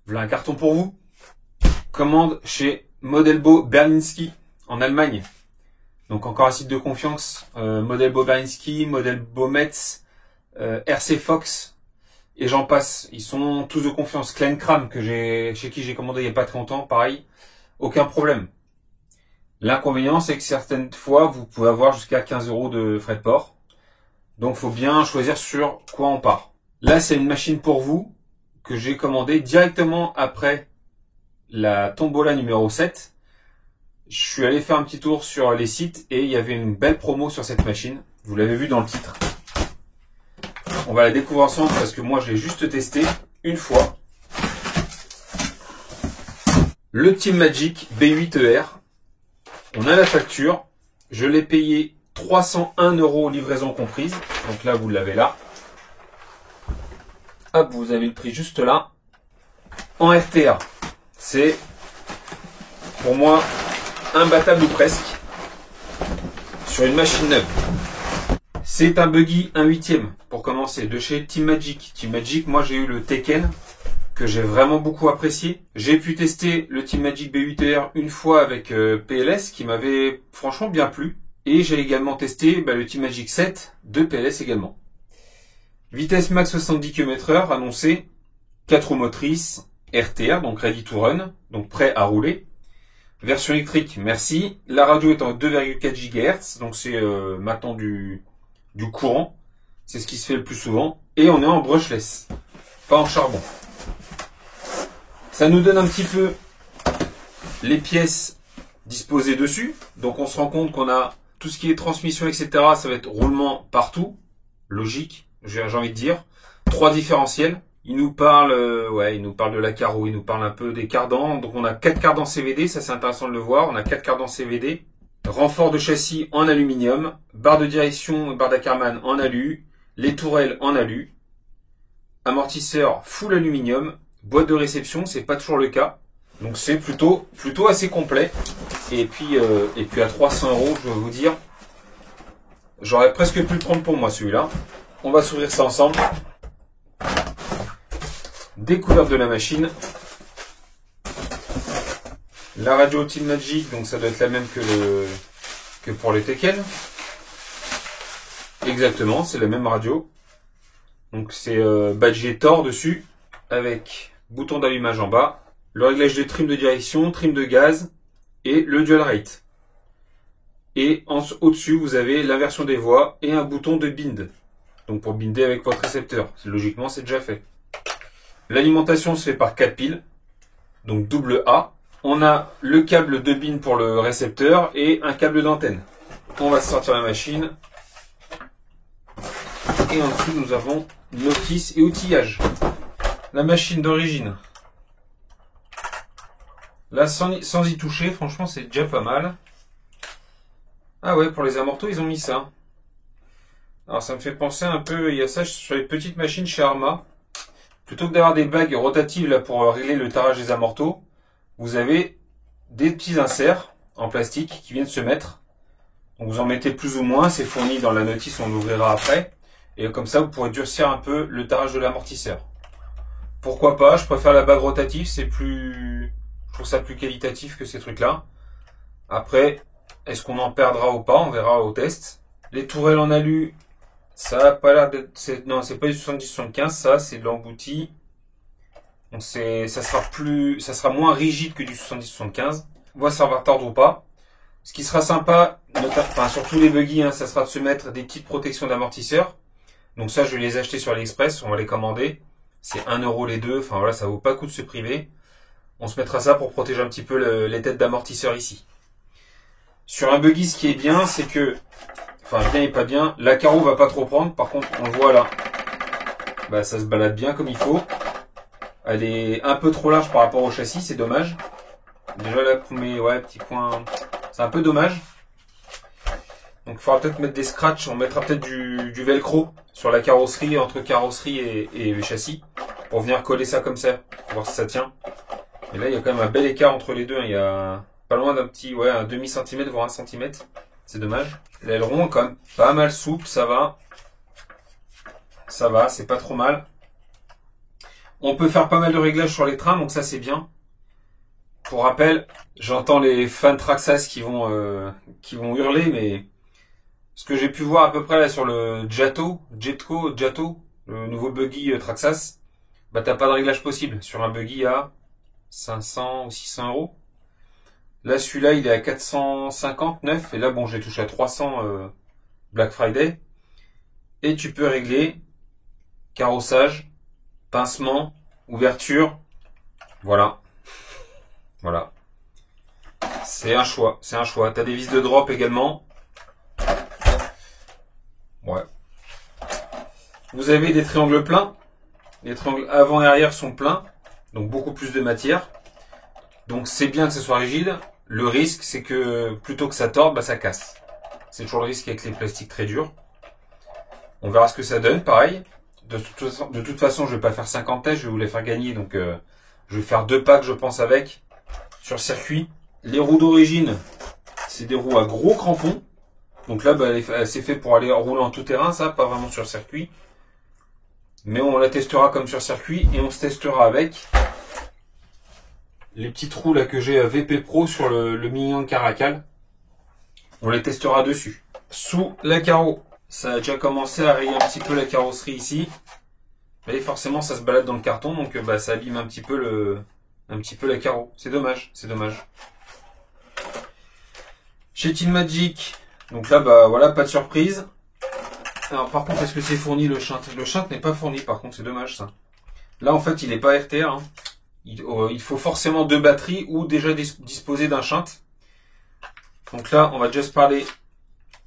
Voilà un carton pour vous. Commande chez Modelbo Berlinski en Allemagne. Donc encore un site de confiance. Modelbo Berlinski, Modelbo Metz, RC Fox et j'en passe. Ils sont tous de confiance. Klein Kram chez qui j'ai commandé il n'y a pas très longtemps, pareil, aucun problème. L'inconvénient, c'est que certaines fois, vous pouvez avoir jusqu'à 15 € de frais de port. Donc, faut bien choisir sur quoi on part. Là, c'est une machine pour vous que j'ai commandée directement après la tombola numéro 7. Je suis allé faire un petit tour sur les sites et il y avait une belle promo sur cette machine. Vous l'avez vu dans le titre. On va la découvrir ensemble parce que moi, je l'ai juste testé une fois. Le Team Magic B8ER. On a la facture. Je l'ai payé 301 € livraison comprise. Donc là, vous l'avez là. Hop, vous avez le prix juste là. En RTA. C'est, pour moi, imbattable ou presque. Sur une machine neuve. C'est un buggy 1/8 pour commencer de chez Team Magic. Team Magic, moi j'ai eu le Tekken que j'ai vraiment beaucoup apprécié. J'ai pu tester le Team Magic B8ER une fois avec PLS qui m'avait franchement bien plu. Et j'ai également testé le Team Magic 7 de PLS également. Vitesse max 70 km/h annoncée, 4 roues motrices, RTR, donc ready to run, donc prêt à rouler. Version électrique, merci. La radio est en 2,4 GHz, donc c'est maintenant du courant. C'est ce qui se fait le plus souvent. Et on est en brushless, pas en charbon. Ça nous donne un petit peu les pièces disposées dessus. Donc on se rend compte qu'on a tout ce qui est transmission, etc. Ça va être roulement partout. Logique, j'ai envie de dire. 3 différentiels. Il nous parle de la carreau, il nous parle un peu des cardans. Donc on a 4 cardans CVD, ça c'est intéressant de le voir. On a 4 cardans CVD. Renfort de châssis en aluminium. Barre de direction, barre d'Ackermann en alu. Les tourelles en alu. Amortisseur full aluminium. Boîte de réception, c'est pas toujours le cas. Donc c'est plutôt assez complet. Et puis à 300 €, je vais vous dire, j'aurais presque pu le prendre pour moi celui-là. On va s'ouvrir ça ensemble. Découverte de la machine. La radio Team Magic, donc ça doit être la même que pour les Tekken. Exactement, c'est la même radio. Donc c'est badgé Thor dessus, avec bouton d'allumage en bas, le réglage de trim de direction, trim de gaz et le dual rate. Et au-dessus, vous avez l'inversion des voix et un bouton de bind. Donc pour binder avec votre récepteur. Logiquement, c'est déjà fait. L'alimentation se fait par 4 piles, donc double A. On a le câble de bind pour le récepteur et un câble d'antenne. On va sortir la machine. Et en dessous, nous avons notice et outillage. La machine d'origine. Là, sans y toucher, franchement, c'est déjà pas mal. Ah ouais, pour les amortos, ils ont mis ça. Alors, ça me fait penser un peu, il y a ça sur les petites machines chez Arma. Plutôt que d'avoir des bagues rotatives là pour régler le tarage des amortos, vous avez des petits inserts en plastique qui viennent se mettre. Donc vous en mettez plus ou moins, c'est fourni dans la notice, on l'ouvrira après. Et comme ça, vous pourrez durcir un peu le tarage de l'amortisseur. Pourquoi pas, je préfère la bague rotative, c'est plus... Je trouve ça plus qualitatif que ces trucs-là. Après, est-ce qu'on en perdra ou pas, on verra au test. Les tourelles en alu, ça a pas l'air d'être... Non, c'est pas du 70-75, ça, c'est de l'embouti. Donc ça sera moins rigide que du 70-75. On va savoir tordre ou pas. Ce qui sera sympa, sur tous les buggy, ça sera de se mettre des petites protections d'amortisseur. Donc ça, je vais les acheter sur AliExpress, on va les commander. C'est 1 € les deux, enfin voilà, ça vaut pas le coup de se priver. On se mettra ça pour protéger un petit peu les têtes d'amortisseur ici. Sur un buggy, ce qui est bien, c'est que, enfin bien et pas bien, la carreau va pas trop prendre. Par contre, on le voit là, ça se balade bien comme il faut. Elle est un peu trop large par rapport au châssis, c'est dommage. Déjà là, petit point, c'est un peu dommage. Donc il faudra peut-être mettre des scratchs, on mettra peut-être du velcro sur la carrosserie, entre carrosserie et le châssis, pour venir coller ça comme ça, pour voir si ça tient. Et là, il y a quand même un bel écart entre les deux. Il y a pas loin d'un petit, un demi-centimètre, voire 1 centimètre. C'est dommage. L'aileron est quand même pas mal souple, ça va. Ça va, c'est pas trop mal. On peut faire pas mal de réglages sur les trains, donc ça c'est bien. Pour rappel, j'entends les fans Traxxas qui vont hurler, mais ce que j'ai pu voir à peu près là sur le Jato, le nouveau buggy Traxxas, bah t'as pas de réglage possible sur un buggy à 500 ou 600 euros. Là celui-là il est à 459 et là bon j'ai touché à 300 Black Friday. Et tu peux régler carrossage, pincement, ouverture, voilà. Voilà. C'est un choix, c'est un choix. T'as des vis de drop également. Ouais. Vous avez des triangles pleins. Les triangles avant et arrière sont pleins. Donc beaucoup plus de matière. Donc c'est bien que ce soit rigide. Le risque, c'est que plutôt que ça torde, bah, ça casse. C'est toujours le risque avec les plastiques très durs. On verra ce que ça donne, pareil. De toute façon, je vais pas faire 50 tests, je vais vous les faire gagner. Donc je vais faire 2 packs, je pense, avec. Sur circuit. Les roues d'origine, c'est des roues à gros crampons. Donc là, bah, c'est fait pour aller rouler en tout terrain, ça, pas vraiment sur circuit. Mais on la testera comme sur circuit et on se testera avec les petites roues là que j'ai à VP Pro sur le Mini Caracal. On les testera dessus. Sous la carreau, ça a déjà commencé à rayer un petit peu la carrosserie ici. Et forcément, ça se balade dans le carton, donc bah, ça abîme un petit peu la carreau. C'est dommage, c'est dommage. Chez Team Magic, donc là, bah voilà, pas de surprise. Alors par contre, est-ce que c'est fourni le shunt? Le shunt n'est pas fourni, par contre, c'est dommage ça. Là, en fait, il n'est pas RTR. Hein. Il faut forcément 2 batteries ou déjà disposer d'un shunt. Donc là, on va déjà se parler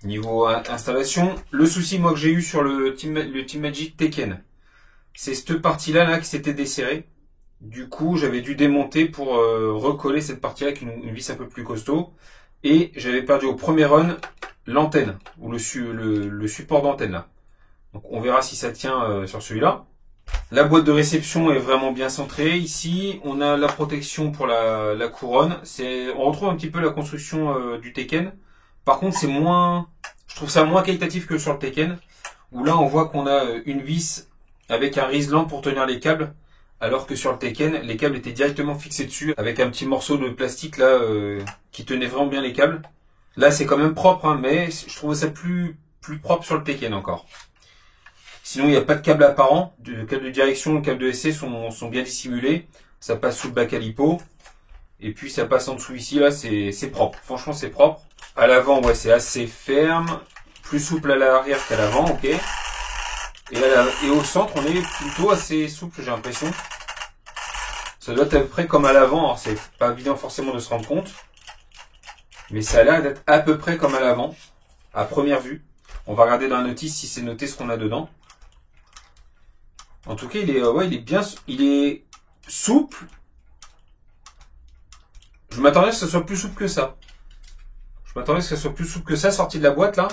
niveau installation. Le souci, moi, que j'ai eu sur le Team Magic Tekken, c'est cette partie-là là, qui s'était desserrée. Du coup, j'avais dû démonter pour recoller cette partie-là avec une vis un peu plus costaud. Et j'avais perdu au premier run l'antenne, ou le support d'antenne là. Donc on verra si ça tient sur celui-là. La boîte de réception est vraiment bien centrée. Ici, on a la protection pour la couronne. On retrouve un petit peu la construction du Tekken. Par contre, je trouve ça moins qualitatif que sur le Tekken, où là on voit qu'on a une vis avec un riselant pour tenir les câbles. Alors que sur le Tekken, les câbles étaient directement fixés dessus avec un petit morceau de plastique là qui tenait vraiment bien les câbles. Là c'est quand même propre, hein, mais je trouve ça plus propre sur le Tekken encore. Sinon il n'y a pas de câble apparent. Le câble de direction, le câble de essai sont bien dissimulés. Ça passe sous le bac à lipo. Et puis ça passe en dessous ici, là c'est propre. Franchement c'est propre. À l'avant, ouais, c'est assez ferme. Plus souple à l'arrière qu'à l'avant, ok. Et au centre, on est plutôt assez souple, j'ai l'impression. Ça doit être à peu près comme à l'avant. Alors, c'est pas évident forcément de se rendre compte. Mais ça a l'air d'être à peu près comme à l'avant, à première vue. On va regarder dans la notice si c'est noté ce qu'on a dedans. En tout cas, il est souple. Je m'attendais à ce que ça soit plus souple que ça. Sorti de la boîte, là.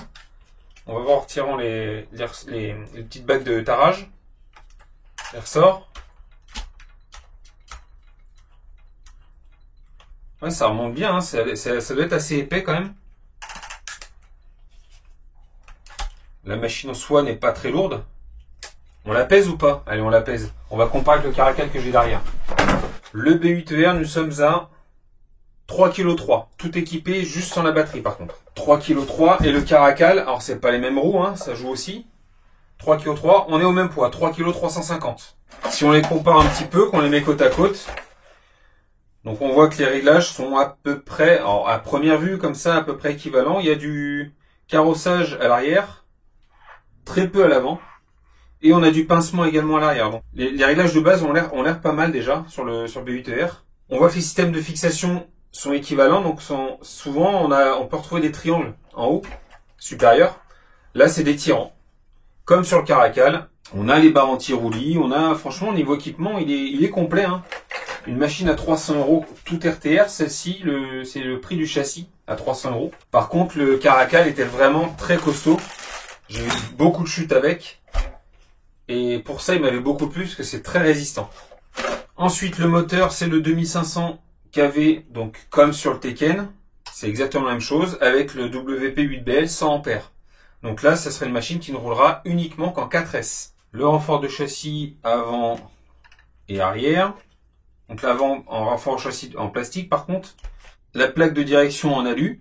On va voir en retirant les petites bagues de tarage. Les ressorts. Ouais, ça remonte bien, hein. Ça doit être assez épais quand même. La machine en soi n'est pas très lourde. On la pèse ou pas? Allez, on la pèse. On va comparer avec le Caracal que j'ai derrière. Le B8ER, nous sommes à 3,3 kg. Tout équipé, juste sans la batterie par contre. 3,3 kg. Et le Caracal, alors c'est pas les mêmes roues, hein, ça joue aussi. 3,3 kg. On est au même poids, 3,350 kg. Si on les compare un petit peu, qu'on les met côte à côte, donc on voit que les réglages sont à peu près, alors à première vue comme ça, à peu près équivalents. Il y a du carrossage à l'arrière, très peu à l'avant. Et on a du pincement également à l'arrière. Donc, les réglages de base ont l'air pas mal déjà sur le B8ER. On voit que les systèmes de fixation sont équivalents, donc souvent on peut retrouver des triangles en haut, supérieur. Là c'est des tirants. Comme sur le Caracal, on a les barres anti-roulis, franchement niveau équipement il est complet. Hein. Une machine à 300 €, tout RTR, celle-ci c'est le prix du châssis à 300 €. Par contre le Caracal était vraiment très costaud. J'ai eu beaucoup de chutes avec. Et pour ça, il m'avait beaucoup plu parce que c'est très résistant. Ensuite, le moteur, c'est le 2500 kV, donc comme sur le Tekken. C'est exactement la même chose avec le WP8BL 100 A. Donc là, ça serait une machine qui ne roulera uniquement qu'en 4S. Le renfort de châssis avant et arrière. Donc l'avant en renfort châssis en plastique par contre. La plaque de direction en alu.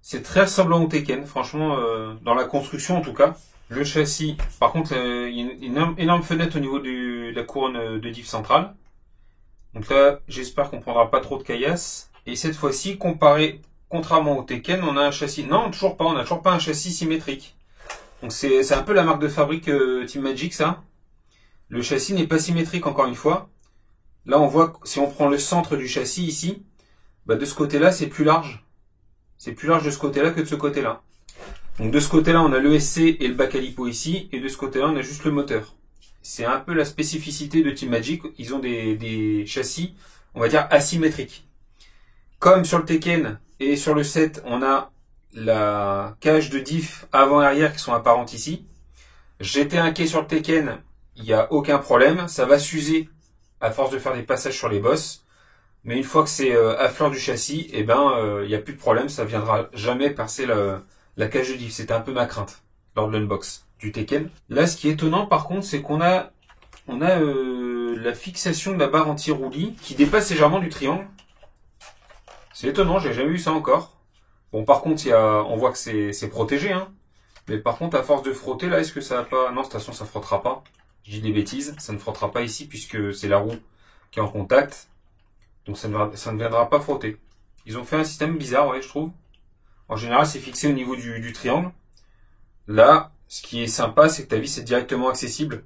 C'est très ressemblant au Tekken, franchement, dans la construction en tout cas. Le châssis, par contre, il y a une énorme fenêtre au niveau de la couronne de diff centrale. Donc là, j'espère qu'on prendra pas trop de caillasse. Et cette fois-ci, contrairement au Tekken, on a un châssis... Non, toujours pas, on n'a toujours pas un châssis symétrique. Donc c'est un peu la marque de fabrique Team Magic, ça. Le châssis n'est pas symétrique, encore une fois. Là, on voit, si on prend le centre du châssis ici, bah, de ce côté-là, c'est plus large. C'est plus large de ce côté-là que de ce côté-là. Donc de ce côté-là, on a l'ESC et le bac à lipo ici, et de ce côté-là, on a juste le moteur. C'est un peu la spécificité de Team Magic. Ils ont des châssis, on va dire, asymétriques. Comme sur le Tekken et sur le 7, on a la cage de diff avant et arrière qui sont apparentes ici. J'étais inquiet sur le Tekken, il n'y a aucun problème. Ça va s'user à force de faire des passages sur les bosses. Mais une fois que c'est à fleur du châssis, eh ben, il n'y a plus de problème, ça viendra jamais percer la cage de diff. C'était un peu ma crainte lors de l'unbox du Tekken. Là, ce qui est étonnant par contre, c'est qu'on a la fixation de la barre anti-roulis qui dépasse légèrement du triangle. C'est étonnant, j'ai jamais vu ça encore. Bon, par contre, on voit que c'est protégé, hein. Mais par contre, à force de frotter, là, est-ce que ça va pas... Non, de toute façon, ça frottera pas. Je dis des bêtises, ça ne frottera pas ici puisque c'est la roue qui est en contact. Donc ça ne viendra pas frotter. Ils ont fait un système bizarre, ouais, je trouve. En général, c'est fixé au niveau du triangle. Là, ce qui est sympa, c'est que ta vis est directement accessible.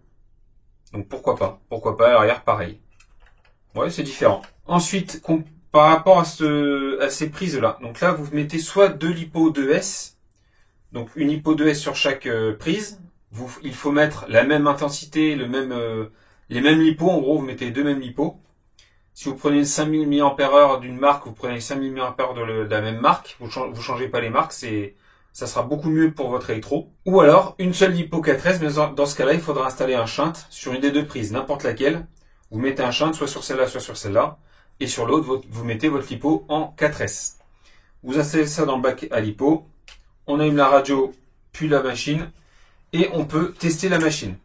Donc pourquoi pas. Pourquoi pas, à l'arrière, pareil. Ouais, c'est différent. Ensuite, par rapport à ces prises-là. Donc là, vous mettez soit deux lipo 2S. Donc une lipo 2S sur chaque prise. Il faut mettre la même intensité, les mêmes lipos. En gros, vous mettez les deux mêmes lipos. Si vous prenez 5000 mAh d'une marque, vous prenez 5000 mAh de la même marque, vous changez pas les marques, ça sera beaucoup mieux pour votre électro. Ou alors, une seule lipo 4S, mais dans ce cas-là, il faudra installer un shunt sur une des deux prises, n'importe laquelle. Vous mettez un shunt soit sur celle-là, soit sur celle-là. Et sur l'autre, vous mettez votre lipo en 4S. Vous installez ça dans le bac à lipo. On allume la radio, puis la machine. Et on peut tester la machine.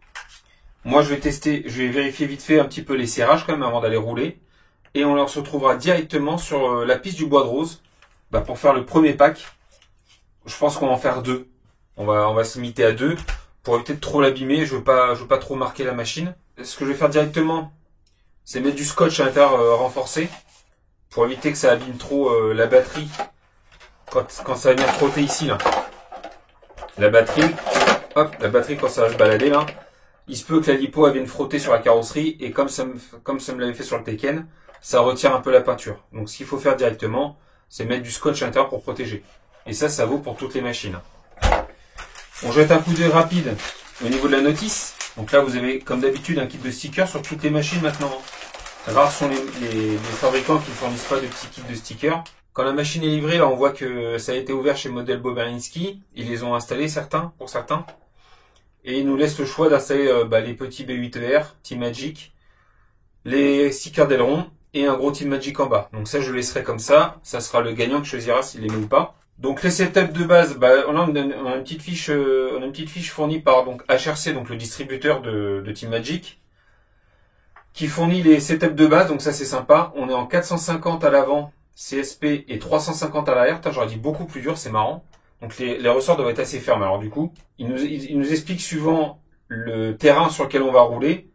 Moi, je vais vérifier vite fait un petit peu les serrages quand même avant d'aller rouler. Et on se retrouvera directement sur la piste du bois de rose. Bah, pour faire le premier pack, je pense qu'on va en faire deux. On va se limiter à deux pour éviter de trop l'abîmer. Je veux pas trop marquer la machine. Ce que je vais faire directement, c'est mettre du scotch à l'intérieur renforcé pour éviter que ça abîme trop la batterie quand ça va venir frotter ici là. La batterie quand ça va se balader là, il se peut que la lipo vienne frotter sur la carrosserie et comme ça me l'avait fait sur le Tekken, ça retire un peu la peinture. Donc ce qu'il faut faire directement, c'est mettre du scotch à l'intérieur pour protéger. Et ça vaut pour toutes les machines. On jette un coup d'œil rapide au niveau de la notice. Donc là, vous avez comme d'habitude un kit de stickers sur toutes les machines maintenant. Rares sont les fabricants qui ne fournissent pas de petits kits de stickers. Quand la machine est livrée, là, on voit que ça a été ouvert chez Model Boberlinski. Ils les ont installés, pour certains. Et ils nous laissent le choix d'installer les petits B8ER, Team Magic, les stickers d'aileron et un gros Team Magic en bas. Donc ça, je le laisserai comme ça. Ça sera le gagnant qui choisira s'il les met ou pas. Donc les setups de base, on a une petite fiche fournie par donc HRC, donc le distributeur de Team Magic, qui fournit les setups de base. Donc ça, c'est sympa. On est en 450 à l'avant, CSP, et 350 à l'arrière. J'aurais dit beaucoup plus dur, c'est marrant. Donc les ressorts doivent être assez fermes. Alors du coup, il nous explique suivant le terrain sur lequel on va rouler,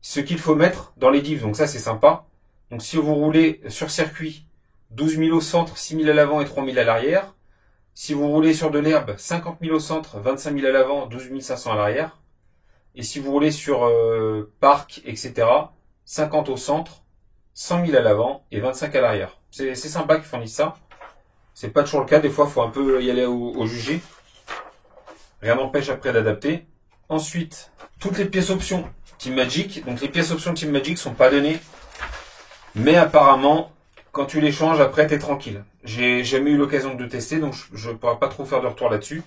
ce qu'il faut mettre dans les divs. Donc ça, c'est sympa. Donc si vous roulez sur circuit, 12 000 au centre, 6 000 à l'avant et 3 000 à l'arrière. Si vous roulez sur de l'herbe, 50 000 au centre, 25 000 à l'avant, 12 500 à l'arrière. Et si vous roulez sur parc, etc., 50 au centre, 100 000 à l'avant et 25 à l'arrière. C'est sympa qu'ils fournissent ça. C'est pas toujours le cas, des fois il faut un peu y aller au jugé. Rien n'empêche après d'adapter. Ensuite, toutes les pièces options Team Magic. Donc les pièces options Team Magic sont pas données. Mais apparemment, quand tu les changes, après t'es tranquille. J'ai jamais eu l'occasion de tester, donc je ne pourrais pas trop faire de retour là-dessus.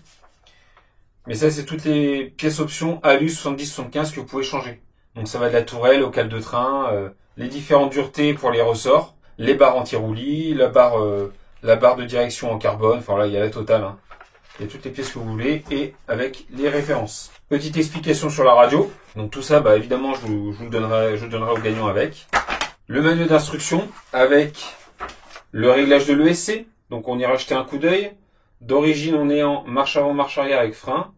Mais ça, c'est toutes les pièces options ALU 70-75 que vous pouvez changer. Donc ça va de la tourelle au cale de train, les différentes duretés pour les ressorts, les barres anti-roulis, la barre de direction en carbone, enfin là il y a la totale. Hein. Il y a toutes les pièces que vous voulez et avec les références. Petite explication sur la radio. Donc tout ça, bah, évidemment, je vous le donnerai au gagnant avec. Le manuel d'instruction avec le réglage de l'ESC. Donc on ira jeter un coup d'œil. D'origine, on est en marche avant, marche arrière avec frein.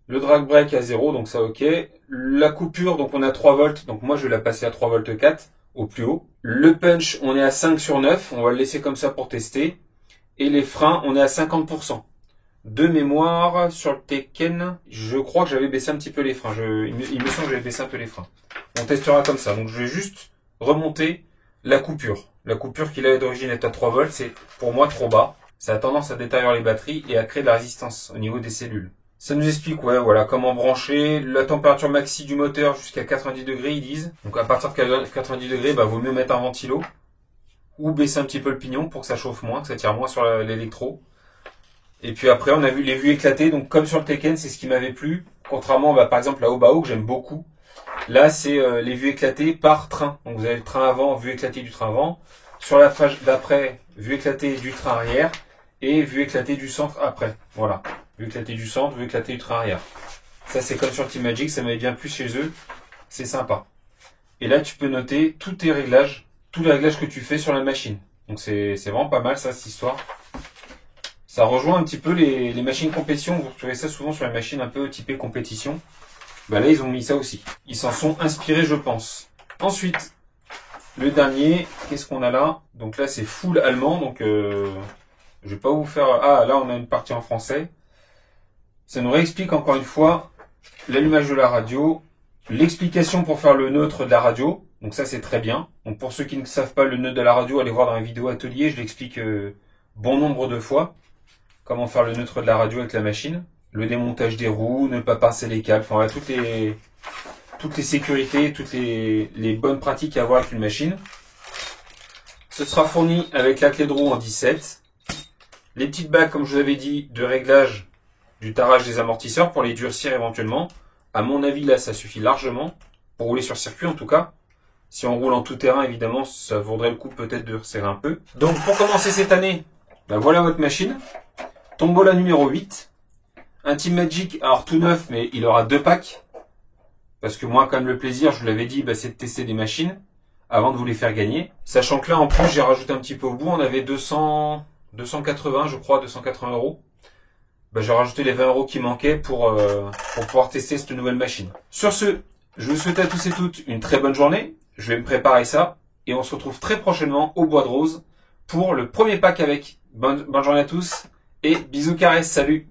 Le drag brake à 0, donc ça ok. La coupure, donc on a 3 volts. Donc moi je vais la passer à 3 volts 4 au plus haut. Le punch, on est à 5 sur 9. On va le laisser comme ça pour tester. Et les freins, on est à 50%. De mémoire, sur le Tekken, je crois que j'avais baissé un petit peu les freins. Il me semble que j'avais baissé un peu les freins. On testera comme ça. Donc je vais juste remonter la coupure. La coupure qui là d'origine est à 3 volts, c'est pour moi trop bas. Ça a tendance à détériorer les batteries et à créer de la résistance au niveau des cellules. Ça nous explique voilà comment brancher la température maxi du moteur jusqu'à 90 degrés, ils disent. Donc à partir de 90 degrés, vaut mieux mettre un ventilo ou baisser un petit peu le pignon pour que ça chauffe moins, que ça tire moins sur l'électro. Et puis après, on a vu les vues éclatées. Donc comme sur le Tekken, c'est ce qui m'avait plu. Contrairement, par exemple, à Obao, que j'aime beaucoup. Là, c'est les vues éclatées par train. Donc vous avez le train avant, vue éclatée du train avant. Sur la page d'après, vue éclatée du train arrière. Et vue éclatée du centre après. Voilà. Vue éclatée du centre, vue éclatée du train arrière. Ça, c'est comme sur Team Magic. Ça m'avait bien plu chez eux. C'est sympa. Et là, tu peux noter tous les réglages que tu fais sur la machine. Donc c'est vraiment pas mal, ça, cette histoire. Ça rejoint un petit peu les machines compétition. Vous trouvez ça souvent sur les machines un peu typées compétition. Là, ils ont mis ça aussi. Ils s'en sont inspirés, je pense. Ensuite, le dernier, qu'est-ce qu'on a là? Donc là, c'est full allemand. Donc, je vais pas vous faire... Ah, là, on a une partie en français. Ça nous réexplique encore une fois l'allumage de la radio, l'explication pour faire le neutre de la radio. Donc ça, c'est très bien. Donc pour ceux qui ne savent pas le neutre de la radio, allez voir dans la vidéo atelier. Je l'explique bon nombre de fois. Comment faire le neutre de la radio avec la machine. Le démontage des roues, ne pas pincer les câbles. Enfin, voilà, toutes les sécurités, toutes les bonnes pratiques à avoir avec une machine. Ce sera fourni avec la clé de roue en 17. Les petites bagues, comme je vous avais dit, de réglage du tarage des amortisseurs pour les durcir éventuellement. À mon avis, là, ça suffit largement. Pour rouler sur circuit, en tout cas. Si on roule en tout terrain, évidemment, ça vaudrait le coup peut-être de resserrer un peu. Donc, pour commencer cette année, voilà votre machine. Tombola numéro 8. Un Team Magic, alors tout neuf, mais il aura 2 packs. Parce que moi, quand même, le plaisir, je vous l'avais dit, c'est de tester des machines avant de vous les faire gagner. Sachant que là, en plus, j'ai rajouté un petit peu au bout. On avait 280, je crois, 280 euros. J'ai rajouté les 20 euros qui manquaient pour pouvoir tester cette nouvelle machine. Sur ce, je vous souhaite à tous et toutes une très bonne journée. Je vais me préparer ça. Et on se retrouve très prochainement au Bois de Rose pour le premier pack avec. Bonne journée à tous. Et bisous caresses, salut!